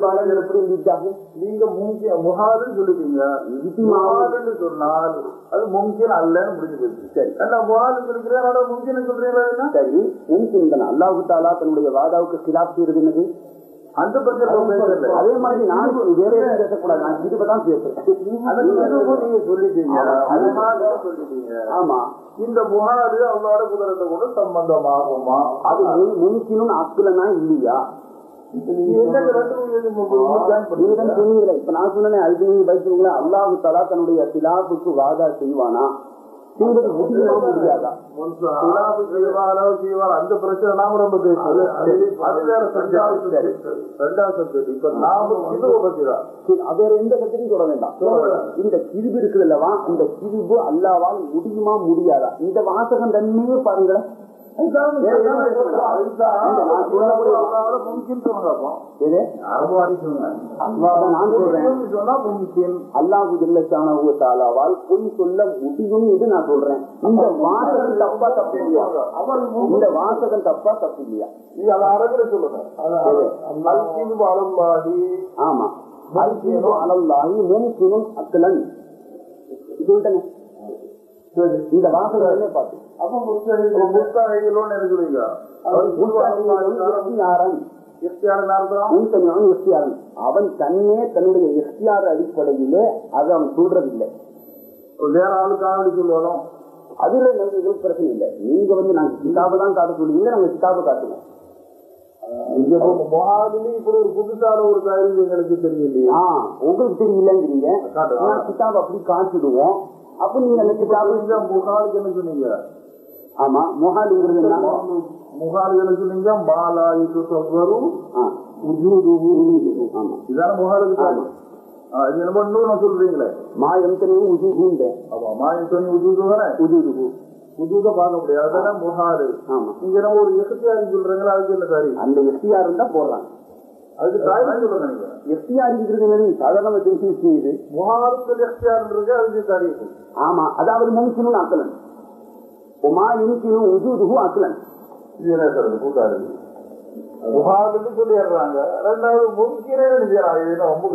எப்படி இருந்துச்சாங்க? நீங்க முகாதுன்னு சொல்லிட்டீங்க. முகாதுன்னு சொன்னால் அது மும்கின் அல்லன்னு முடிஞ்சு போயிடுச்சு. சரி, நான் முகாதுன்னு சொல்லிக்கிறேன், மும்கின்னு சொல்றீங்களா? சரி, மும்கின் தானே. அல்லாஹு தாலா தன்னுடைய வாதாவுக்கு கிலாப் செய்யறது என்னது? அந்த பிரச்சனை. அதே மாதிரி நான் வேற எதுவும் பேசக்கூடாது, நான் இதுதான் பேசுறேன். நீங்க சொல்லிட்டீங்க. ஆமா, இந்த முகாது அவங்களோட குதிரத்தை கூட சம்பந்தமாகுமா? அது மும்கினும் அக்குலனா இல்லையா? அல்லாஹு தஆலா தன்னுடைய கிலாபுக்கு வாதா செய்வானா? முடியாதா? அந்த பிரச்சனை நாம ரொம்ப பேசுறது. அது வேற வேற எந்த கத்திரியும் சொல்ல வேண்டாம். இந்த கிருபு இருக்குது அல்லவா, இந்த கிருபு அல்லாவால் முடியுமா முடியாதா? இந்த வாசகம் தன்மையே பாருங்களேன். அல்லாஹு ஜல்ல ஷானஹு தஆலாவால் பொய் சொல்ல முடியும் என்று நான் சொல்றேன். இந்த வாசகம் தப்பா தப்பு இல்லையா? இந்த வாசகம் தப்பா தப்பு இல்லையா? ஆமா, அலல்லாஹி மும்கினுன் அக்லன் சொல்லிட்டேன். இந்த வாசகமே பார்த்து அவன் தன்னே தன்னுடைய இஃப்தியார் அடிப்படையிலே அதை அவன் சொல்றதில்லை, வேற ஆளுக்காக சொல்லுவோம். அதுல நமக்கு பிரச்சனை இல்லை. நீங்க வந்து நாங்க கிதாபை தான் காட்ட சொல்லுவீங்க, நாங்க கிதாபை காட்டுவோம். இப்படி ஒரு புதுசான ஒரு தயாரிப்பு எங்களுக்கு தெரியலையா? உங்களுக்கு தெரியலங்கிறீங்க, கிதாபை அப்படி காட்டிடுவோம். அப்ப நீங்க முகாலுக்கு என்ன சொன்னீங்க? ஆமா, முகாலுங்கிறது முகாலுக்கு சொன்னீங்க. மாலாயுக்கு சொவரும் இதான முகாலுக்கு. இது என்ன பண்ணணும் சொல்றீங்களே? மாயம் தனி உஜூது. ஆமா, மாயம் தனி உஜூது தானே. உஜூது உஜூத பார்க்க முடியாது, அதான் முகாலு. ஆமா, நீங்க நம்ம ஒரு எஃப்டிஆர் சொல்றீங்களா? அதுக்கு என்ன காரி? அந்த எஃப்டிஆர் தான் போடுறாங்க. அதுக்கு காரணம் சொல்லுங்க. எஃப்டிஆர்ங்கிறது சாதாரண தெரிஞ்சு இது முகாலுக்கு எஃப்டிஆர் இருக்கு, அதுக்கு காரியம். ஆமா, அதாவது மும்கினுன் அக்லன். உமா யும்கினு உஜூதுஹு அக்லன். இது என்ன சார் கூட்டாரு? முகாலுக்கு சொல்லிடுறாங்க. ரெண்டாவது மும்கினே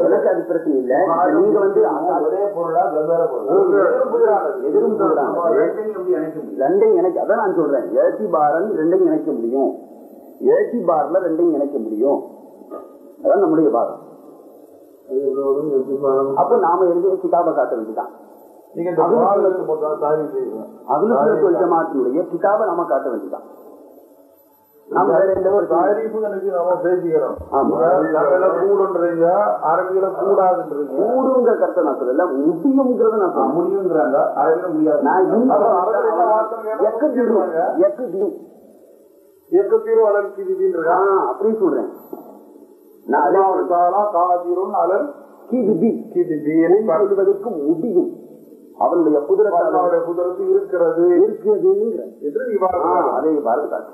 எனக்கு அது பிரச்சனை இல்லை. நீங்க வந்து ஒரே பொருளா வெவ்வேறு பொருள் எதிரும் சொல்றாங்க. ரெண்டையும் எனக்கு அதான் நான் சொல்றேன். ஏசி பாரன் ரெண்டையும் இணைக்க முடியும், ஏசி பார்ல ரெண்டையும் இணைக்க முடியும். அதான் நம்முடைய பாரம். அப்ப நாம எழுதிய கிதாபை காட்ட வேண்டியதான். ஜமாத்தினுடைய கிதாபை நாம காட்ட வேண்டியதான். கூடுங்கிற கருத்தை நான் சொல்லல, முடியுங்கிறத நான் சொல்ல. முடியுங்கிறாங்க, அப்படின்னு சொல்றேன். முடியும், அவனுடைய குதிரத்து இருக்கிறது அதை பார்த்து.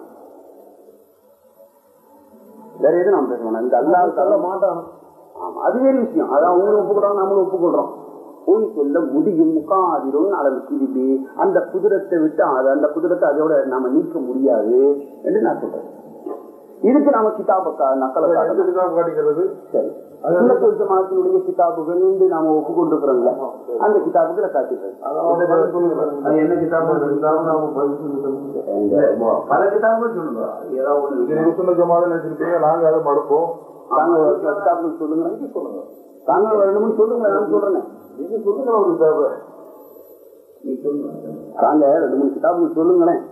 வேற எது நாம் பேசணும்? இந்த அல்லாஹ் சொல்ல மாட்டான். ஆமா, அது வேறு விஷயம். அதான் அவங்களும் ஒப்புக்கொள்றோம், நம்மளும் ஒப்புக்கொள்றோம். பொய் சொல்ல முடியும். முகாதிரும் அளவு கிருபி, அந்த குதிரத்தை விட்டு அந்த குதிரத்தை அதோட நாம நீக்க முடியாது என்று நான் சொல்றேன். இதுக்கு நாம கிதாபை நக்கலை காட்டுறது. சரி, ஜமாத்தினுடைய கிதாபுகள் நாம ஒப்புக்கொண்டிருக்கிறோம்ல, அந்த கிதாபுகளை காட்டுறது. என்ன கிதாபு? பல கிதாபுகள் சொல்லுங்க. ஏதாவது ஜமாத் வச்சிருப்பீங்க, நாங்க அதை மறுப்போம். நாங்க கிதாபுகள் சொல்லுங்க, சொல்லுங்க. தாங்க வேணும்னு சொல்லுங்க, நான் சொல்றேன். நீங்க சொல்லுங்க ஒரு கிதாபு. நாங்க 2-3 கிதாபுகள் சொல்லுங்களேன்.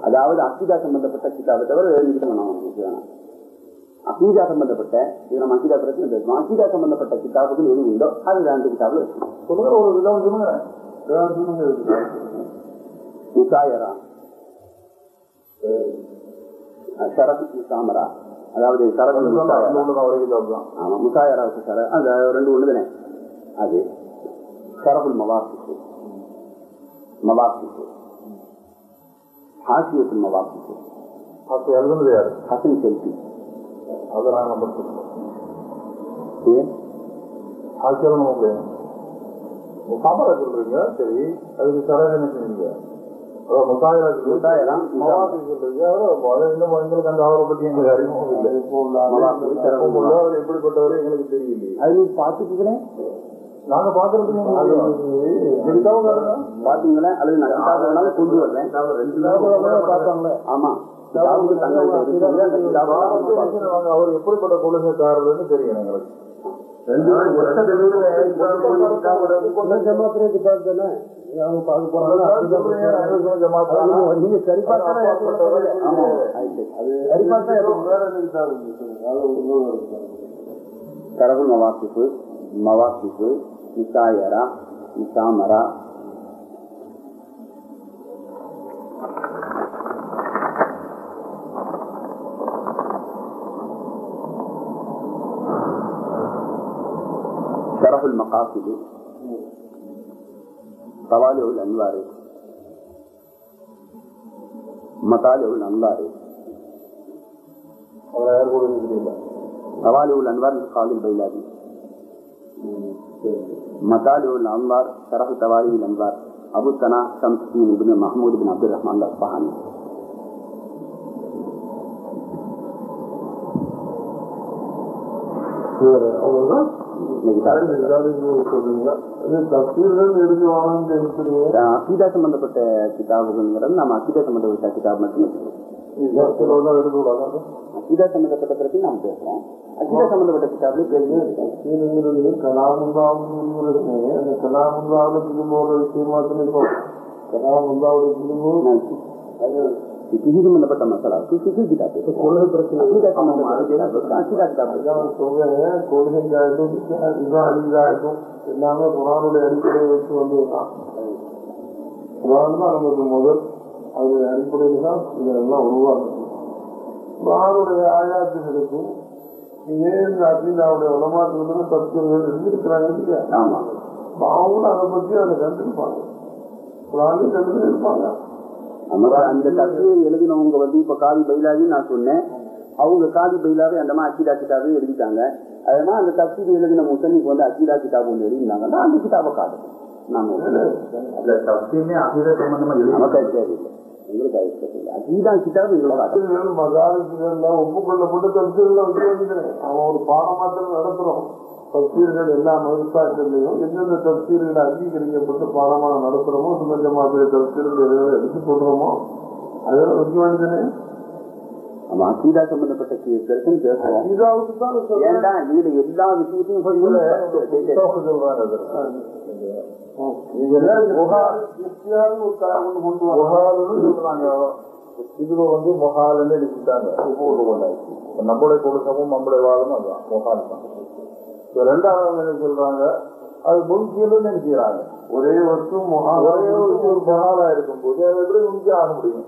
அதாவது அக்கீதா சம்பந்தப்பட்ட கிதாபை தவிர அக்கீதா சம்பந்தப்பட்ட இது நம்ம அக்கீதா பிரச்சனை பேசணும். அக்கீதா சம்பந்தப்பட்ட கிதாபுகள் எது உண்டோ அது 2 கிதாபுல சொல்லுங்க. ஒரு விதம் சொல்லுங்க. முசாயரா, ஷரஃபு சாமரா, அதாவது ஆமா முசாயராவுக்கு சர அந்த 2 ஒண்ணுதானே. அது ஷரஃபுல் மவாக்கிஃப், மவாக்கிஃப் ஹாசியத்துல் மவாக்கிஃப். அப்ப எழுதுனது யாரு? ஹசன் செல்வி. அதெல்லாம் நம்ம ஹாசியம் காமரா சொல்றீங்க. சரி, அதுக்கு சரக என்ன செஞ்சீங்க? எப்படிப்பட்டவரை எங்களுக்கு தெரியல. அது பாத்துக்கிறேன் நாங்க பாக்குறதுக்கு பாத்தீங்களா அல்லது நான் கொண்டு வர்றேன் பார்த்தாங்களே. ஆமா அவர் எப்படிப்பட்ட கொள்கைக்காரர்னு தெரியும் எங்களுக்கு. தரவு மவாக்கிப்பு மவாக்கிப்பு நிசாயரா நிசாமரா شرح المقاصد طوالع الأنوار مطالع الأنوار طوالع الأنوار للقاضي البيلابي مطالع الأنوار شرح طوالع الأنوار أبو الثنا شمس الدين بن محمود بن عبد الرحمن الأصفهاني. அகீதா சம்பந்தப்பட்ட கிதாபுகள் நம்ம அகீதா சம்பந்தப்பட்ட கிதாப் மட்டும் அகீதா சம்பந்தப்பட்ட பிறகு நாம் பேசுறோம். அகீதா சம்பந்தப்பட்ட கிதாபுல சம்பந்தப்பட்ட மசாலா எல்லாமே குரானுடைய அடிப்படையை வச்சு வந்துதான். குரான் தான் நமக்கு முதல் அதனுடைய அடிப்படையில் தான் இதெல்லாம் உருவாகும். குரானுடைய ஆயாத்துகளுக்கும் ஏன் அகீதாவுடைய உலமாக்கள் தத்துவங்கள் இருந்திருக்கிறாங்க இல்லையா? அவங்களும் அதை பத்தி அதை கண்டுருப்பாங்க, குரானையும் கண்டுதான் இருப்பாங்க. அந்த தத்துவ எழுதினவங்க இப்ப காதி பைலாவி நான் சொன்னேன், அவங்க காதி பைலாவே அந்த மாதிரி அக்கீதா கிதாபே எழுதிட்டாங்க. அதனால அந்த தப்சீர் எழுதின முசன்னிக்கு அக்கீதா கிதாப் ஒன்று எழுதினாங்கன்னா அந்த கிதாபை காட்டும். நாம அகீதா கிதாப் ஒப்புக்கொள்ளப்பட்ட தப்சீர்கள் வச்சு எழுதுகிறேன். அவன் ஒரு பாடமாத்திரம் நடத்துறோம். தப்சீர்கள் எல்லா மதுசாக்கள்லையும் எந்தெந்த தப்சீர்களை அங்கீகரிக்கப்பட்டு பாடமாக நடத்துறோமோ சுமஞ்சமாக தப்சீர்கள் எடுத்து சொல்றோமோ அதெல்லாம் வைக்க வேண்டியதுனே. நம்ம அகீதா சம்பந்தப்பட்ட பிரச்சனை பேசுறோம். ஏன்டா இதுல எல்லா விஷயத்தையும் இதுல மொஹால்னு எழுதிட்டாங்க. நம்மளுடைய கொடுக்கமும் நம்மளுடைய வாதமும் அதுதான் மொஹால் தான். ரெண்டாவது என்ன சொல்றாங்க, அது முன்கீழ் நினைக்கிறாங்க. ஒரே வருஷம் ஒரு மொஹாலா இருக்கும் போது அது எப்படி முன்கீழ் ஆக முடியும்?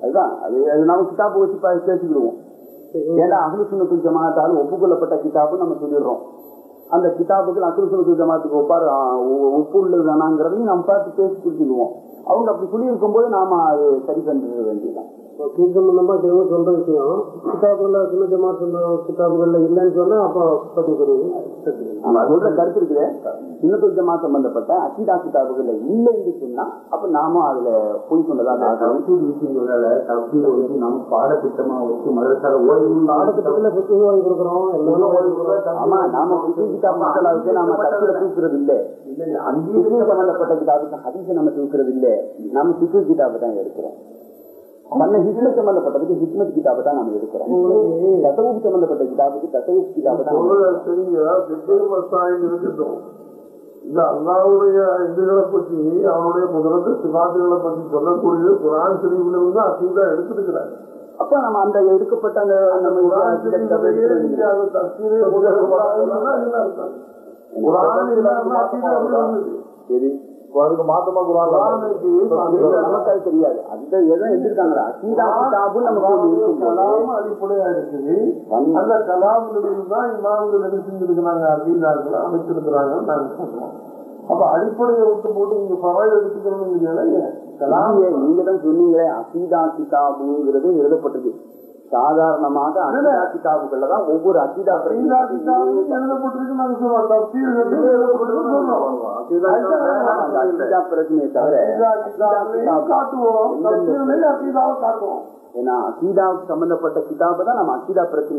அதுதான் அது நம்ம கிதாபு வச்சு பேசிக்கிடுவோம். ஏன்னா அஹ்லு சுன்னத்துல் ஜமாஅத்தால் ஒப்புக்கொள்ளப்பட்ட கிதாபு நம்ம சொல்லிடுறோம். அந்த கிதாபுக்கு அஹ்லு சுன்னத்துல் ஜமாஅத்துக்கு ஒப்பு உள்ளதுதானாங்கிறதையும் நம்ம பார்த்து பேசி குறிச்சிடுவோம். அவங்க அப்படி சொல்லி இருக்கும் போது நாம அது சரி பண்ணிட வேண்டியதுதான். சம்பந்தமா சொல்ற விஷயம் கிதாபுகள்ல சுன்ன ஜமாஅத் கிதாபுகள்ல இல்லைன்னு சொன்னா அப்போ சொல்ற கருத்து இருக்குது. சுன்னத்துல் ஜமாஅத் சம்பந்தப்பட்ட அகீதா கிதாபுகள்ல இல்லை என்று சொன்னா அப்ப நாம அதுல போய் சொன்னதான் நம்ம பாடத்திட்டமா வச்சு மதரசால பாடத்திட்டத்துல புத்தகம் வாங்கி கொடுக்குறோம். ஆமா நாம கிதாபுக்கு நாம தப்புல தூக்குறது இல்லை. சம்பந்தப்பட்ட கிதாபுக்கு ஹதீஸை நம்ம தூக்குறது இல்லை. நம்ம சிக்கு கிதாபை தான் எடுக்கிறோம். ஹிக்மத் சம்பந்தப்பட்டதுக்கு ஹிக்மத் கிதாபை தான் நம்ம எடுக்கிறோம். தசவுக்கு சம்பந்தப்பட்ட கிதாபுக்கு தசவுக்கு கிதாபை தான் இருக்கட்டும். இந்த அல்லாஹ்வுடைய இதுகளை பற்றி அவனுடைய முதலத்து சிவாதிகளை பற்றி சொல்லக்கூடியது குர்ஆன் ஷரீஃப்ல இருந்து அகீதா எடுத்துக்கிறாங்க. அப்ப நம்ம அந்த எடுக்கப்பட்ட அதுக்கு மாத்தமா நமக்கு தெரியாது. அந்த எதுவும் எடுத்துருக்காங்களா அகீதா கிதாபு நமக்கு அடிப்படையா இருக்குது. அந்த கலாமில் தான் இமாம்கள் என்ன செஞ்சிருக்கிறாங்க, அகீதாக்களை அமைச்சிருக்கிறாங்கன்னு நாங்க சொல்றோம். அப்ப அடிப்படையை விட்டு போட்டு நீங்க பரவாயில்ல எடுத்துக்கணும். கலாம் நீங்க தான் சொன்னீங்களே அகீதா கிதாபுங்கிறது எழுதப்பட்டது. சாதாரணமாக அகீதா கிதாபுகள்ல தான் ஒவ்வொரு அகீதா கிதாபும் எழுதப்பட்டிருக்கு. நாங்க சொல்றோம் அகீதா பிரச்சனையை தவிர காட்டுவோம், அகீதாவை காட்டுவோம். ஏன்னா அகீதாவுக்கு சம்பந்தப்பட்ட கிதாபை தான் நம்ம அகீதா பிரச்சனை